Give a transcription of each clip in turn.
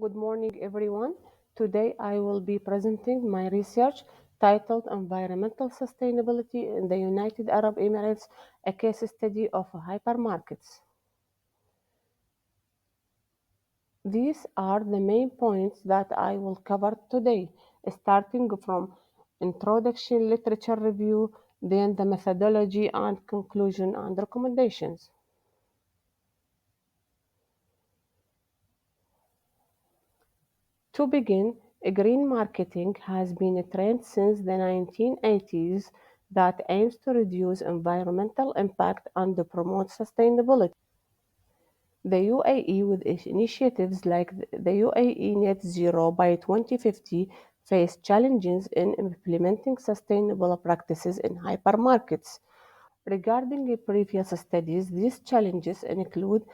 Good morning, everyone. Today I will be presenting my research titled Environmental Sustainability in the United Arab Emirates, a case study of hypermarkets. These are the main points that I will cover today, starting from introduction, literature review, then the methodology and conclusion and recommendations. To begin, green marketing has been a trend since the 1980s that aims to reduce environmental impact and to promote sustainability. The UAE, with initiatives like the UAE Net Zero by 2050, faced challenges in implementing sustainable practices in hypermarkets. Regarding previous studies, these challenges include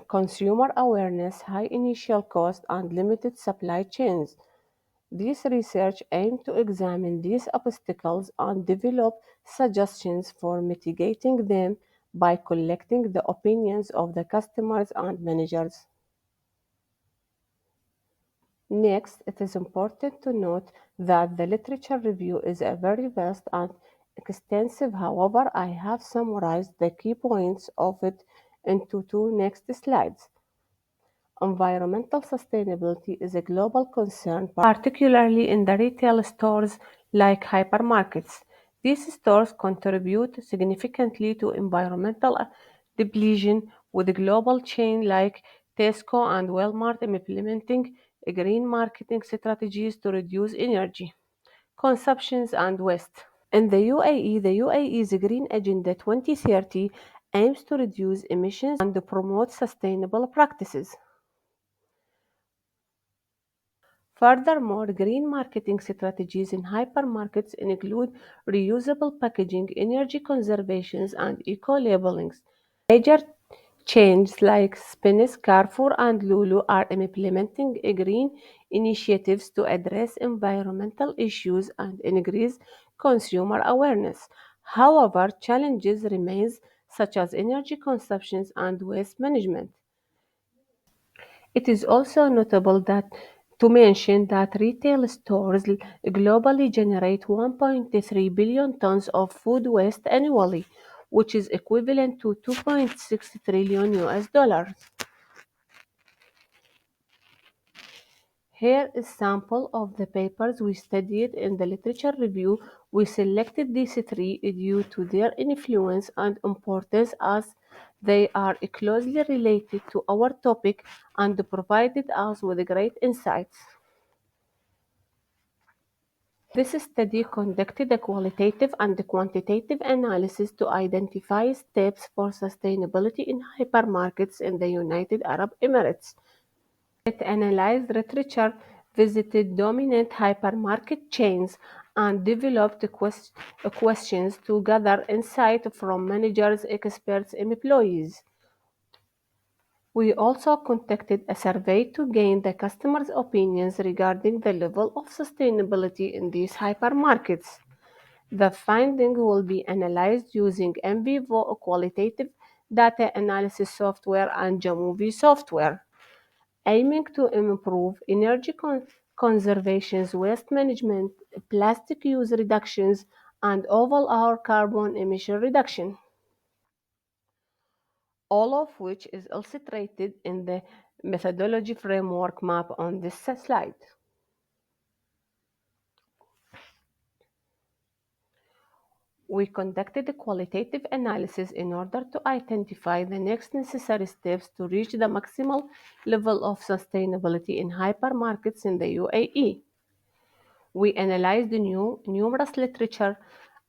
consumer awareness, high initial cost, and limited supply chains. This research aimed to examine these obstacles and develop suggestions for mitigating them by collecting the opinions of the customers and managers. Next, it is important to note that the literature review is a very vast and extensive. However, I have summarized the key points of it into two next slides. Environmental sustainability is a global concern, particularly in the retail stores like hypermarkets. These stores contribute significantly to environmental depletion, with global chains like Tesco and Walmart implementing green marketing strategies to reduce energy consumptions and waste. In the UAE, the UAE's Green Agenda 2030 aims to reduce emissions and to promote sustainable practices. Furthermore, green marketing strategies in hypermarkets include reusable packaging, energy conservation, and eco-labeling. Major chains like Spinneys, Carrefour, and Lulu are implementing green initiatives to address environmental issues and increase consumer awareness. However, challenges remain, such as energy consumption and waste management. It is also notable that to mention that retail stores globally generate 1.3 billion tons of food waste annually, which is equivalent to 2.6 trillion US dollars. Here is sample of the papers we studied in the literature review. We selected these three due to their influence and importance as they are closely related to our topic and provided us with great insights. This study conducted a qualitative and quantitative analysis to identify steps for sustainability in hypermarkets in the United Arab Emirates. It analyzed literature, visited dominant hypermarket chains, and developed questions to gather insight from managers, experts, and employees. We also conducted a survey to gain the customers' opinions regarding the level of sustainability in these hypermarkets. The findings will be analyzed using NVivo qualitative data analysis software and Jamovi software, aiming to improve energy conservation, waste management, plastic use reductions, and overall carbon emission reduction, all of which is illustrated in the methodology framework map on this slide. We conducted a qualitative analysis in order to identify the next necessary steps to reach the maximal level of sustainability in hypermarkets in the UAE. We analyzed the numerous literature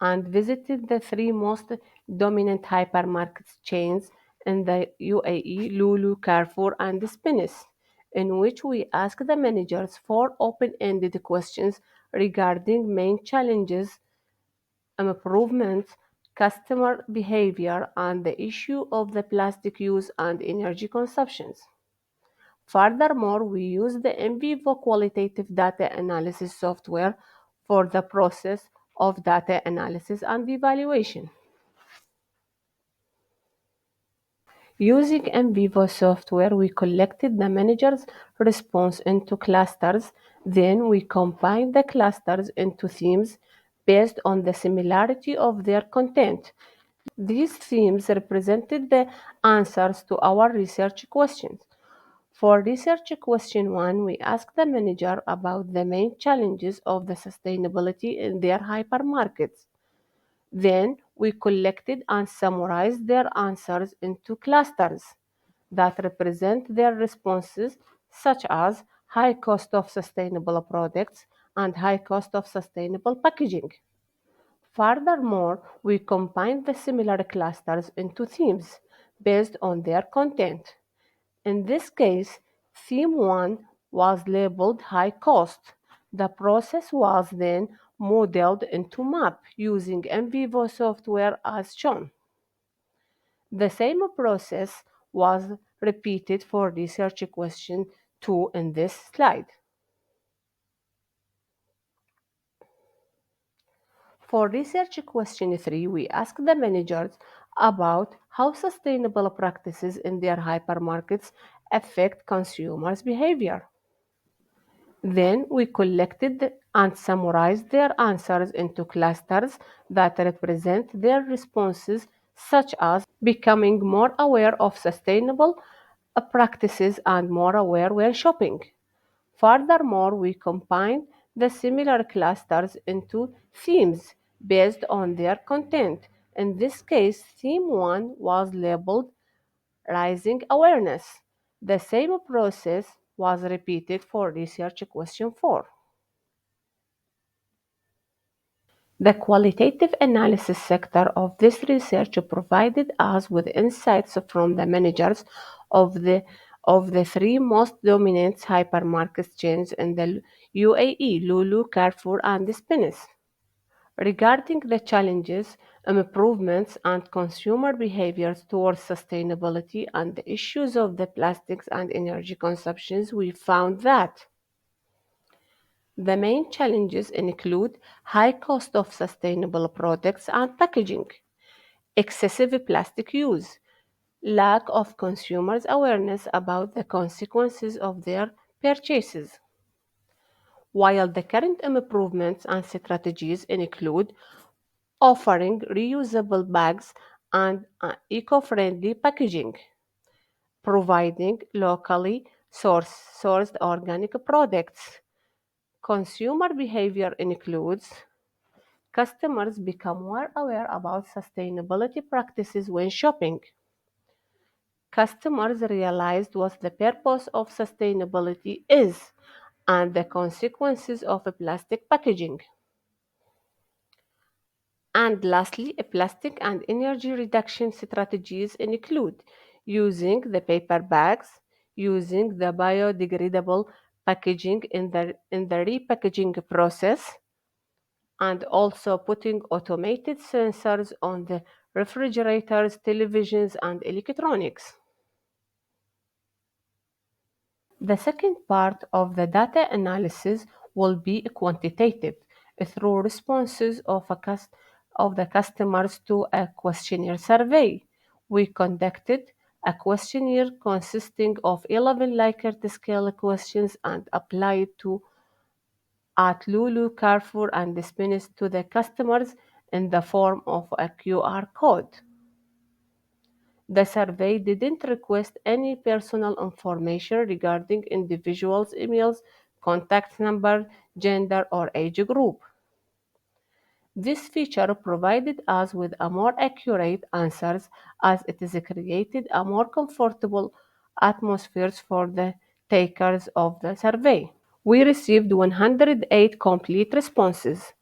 and visited the three most dominant hypermarket chains in the UAE: Lulu, Carrefour, and Spinneys, in which we asked the managers four open-ended questions regarding main challenges, improvements, customer behavior, and the issue of the plastic use and energy consumptions. Furthermore, we use the NVivo qualitative data analysis software for the process of data analysis and evaluation. Using NVivo software, we collected the manager's response into clusters. Then we combined the clusters into themes based on the similarity of their content. These themes represented the answers to our research questions. For research question 1, we asked the manager about the main challenges of the sustainability in their hypermarkets. Then we collected and summarized their answers into clusters that represent their responses, such as high cost of sustainable products and high cost of sustainable packaging. Furthermore, we combined the similar clusters into themes based on their content. In this case, theme 1 was labeled high cost. The process was then modeled into map using NVivo software as shown. The same process was repeated for research question 2 in this slide. For research question 3, we asked the managers about how sustainable practices in their hypermarkets affect consumers' behavior. Then we collected and summarized their answers into clusters that represent their responses, such as becoming more aware of sustainable practices and more aware when shopping. Furthermore, we combined the similar clusters into themes based on their content. In this case, theme 1 was labeled Rising Awareness. The same process was repeated for research question 4. The qualitative analysis sector of this research provided us with insights from the managers of the three most dominant hypermarket chains in the UAE: Lulu, Carrefour, and Spinneys. Regarding the challenges, improvements, and consumer behaviors towards sustainability and the issues of the plastics and energy consumptions, we found that the main challenges include high cost of sustainable products and packaging, excessive plastic use, lack of consumers' awareness about the consequences of their purchases. While the current improvements and strategies include offering reusable bags and eco-friendly packaging, providing locally sourced organic products. Consumer behavior includes customers become more aware about sustainability practices when shopping. Customers realized what the purpose of sustainability is and the consequences of plastic packaging. And lastly, plastic and energy reduction strategies include using the paper bags, using the biodegradable packaging in the repackaging process, and also putting automated sensors on the refrigerators, televisions, and electronics. The second part of the data analysis will be quantitative through responses of the customers to a questionnaire survey. We conducted a questionnaire consisting of 11 Likert scale questions and applied to at Lulu, Carrefour, and Spinach to the customers in the form of a QR code. The survey didn't request any personal information regarding individuals' emails, contact number, gender, or age group. This feature provided us with a more accurate answers as it is created a more comfortable atmosphere for the takers of the survey. We received 108 complete responses.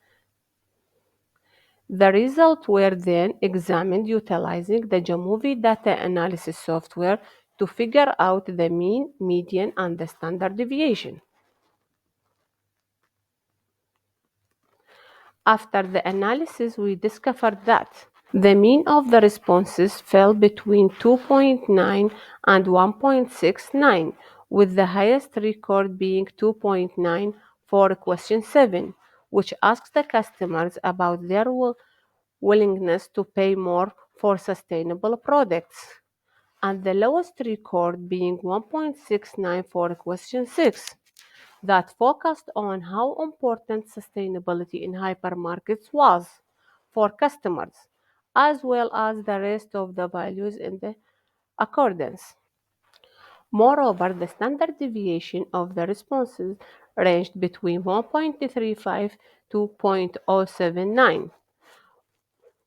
The results were then examined utilizing the Jamovi data analysis software to figure out the mean, median, and the standard deviation. After the analysis, we discovered that the mean of the responses fell between 2.9 and 1.69, with the highest record being 2.9 for question 7, which asks the customers about their willingness to pay more for sustainable products. and the lowest record being 1.69 for question 6, that focused on how important sustainability in hypermarkets was for customers, as well as the rest of the values in the accordance. Moreover, the standard deviation of the responses ranged between 1.35 to 0.079,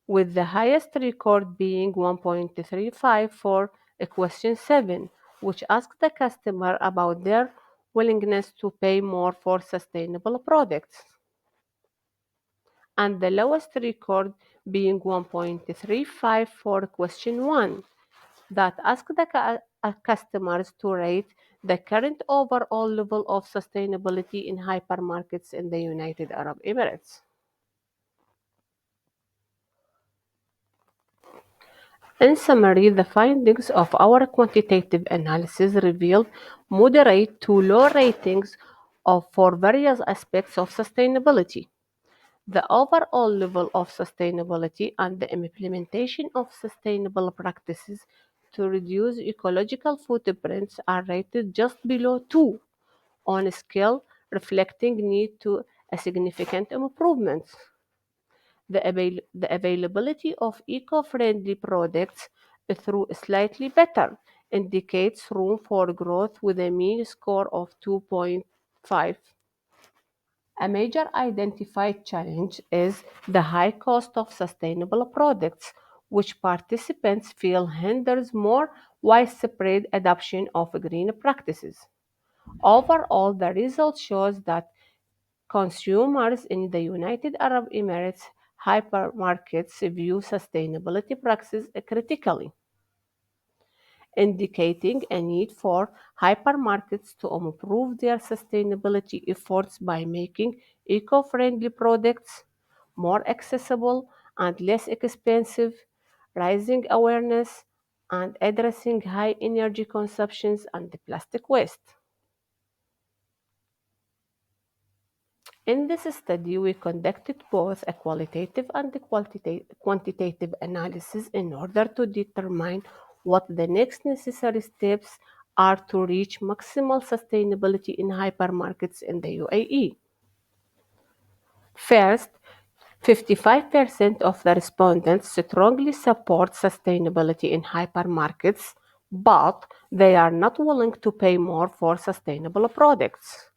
with the highest record being 1.35 for a question 7, which asked the customer about their willingness to pay more for sustainable products, and the lowest record being 1.35 for question 1, that asked the customers to rate the current overall level of sustainability in hypermarkets in the United Arab Emirates. In summary, the findings of our quantitative analysis revealed moderate to low ratings for various aspects of sustainability. The overall level of sustainability and the implementation of sustainable practices to reduce ecological footprints are rated just below 2 on a scale reflecting need to a significant improvement. The availability of eco-friendly products through slightly better indicates room for growth with a mean score of 2.5. A major identified challenge is the high cost of sustainable products, which participants feel hinders more widespread adoption of green practices. Overall, the result shows that consumers in the United Arab Emirates hypermarkets view sustainability practices critically, indicating a need for hypermarkets to improve their sustainability efforts by making eco-friendly products more accessible and less expensive, raising awareness, and addressing high energy consumptions and plastic waste. In this study, we conducted both a qualitative and a quantitative analysis in order to determine what the next necessary steps are to reach maximal sustainability in hypermarkets in the UAE. First, 55% of the respondents strongly support sustainability in hypermarkets, but they are not willing to pay more for sustainable products.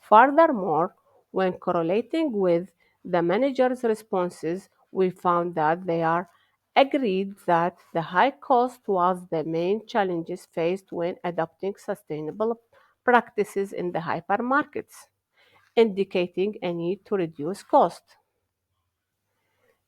Furthermore, when correlating with the manager's responses, we found that they are agreed that the high cost was the main challenges faced when adopting sustainable practices in the hypermarkets, indicating a need to reduce cost.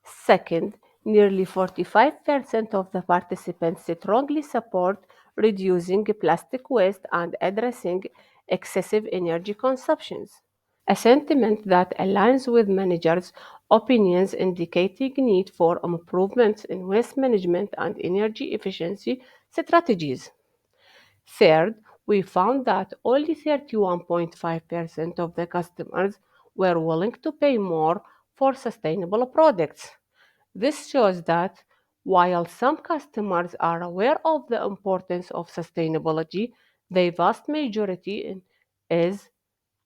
Second, nearly 45% of the participants strongly support reducing plastic waste and addressing excessive energy consumptions, a sentiment that aligns with managers' opinions indicating need for improvements in waste management and energy efficiency strategies. Third, we found that only 31.5% of the customers were willing to pay more for sustainable products. This shows that while some customers are aware of the importance of sustainability, the vast majority is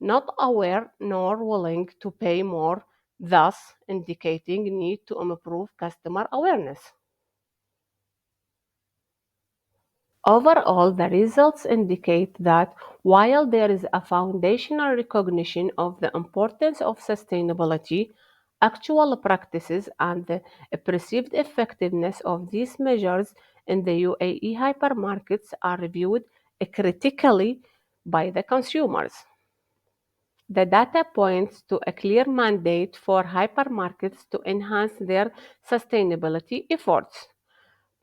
not aware nor willing to pay more, thus indicating need to improve customer awareness. Overall, the results indicate that while there is a foundational recognition of the importance of sustainability, actual practices and the perceived effectiveness of these measures in the UAE hypermarkets are reviewed critically by the consumers. The data points to a clear mandate for hypermarkets to enhance their sustainability efforts,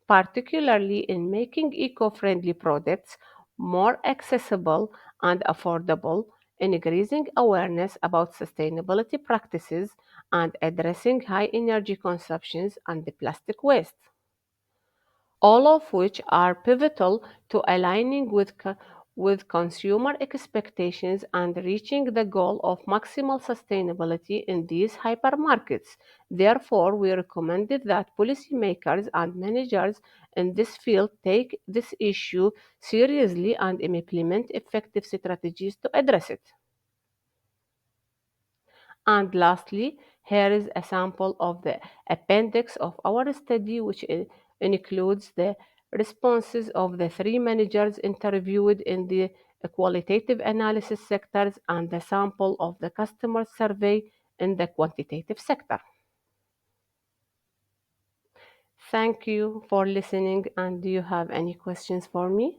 particularly in making eco-friendly products more accessible and affordable, increasing awareness about sustainability practices, and addressing high energy consumptions and the plastic waste, all of which are pivotal to aligning with consumer expectations and reaching the goal of maximal sustainability in these hypermarkets. Therefore, we recommended that policymakers and managers in this field take this issue seriously and implement effective strategies to address it. And lastly, here is a sample of the appendix of our study, which includes the responses of the three managers interviewed in the qualitative analysis sectors and the sample of the customer survey in the quantitative sector. Thank you for listening. And do you have any questions for me?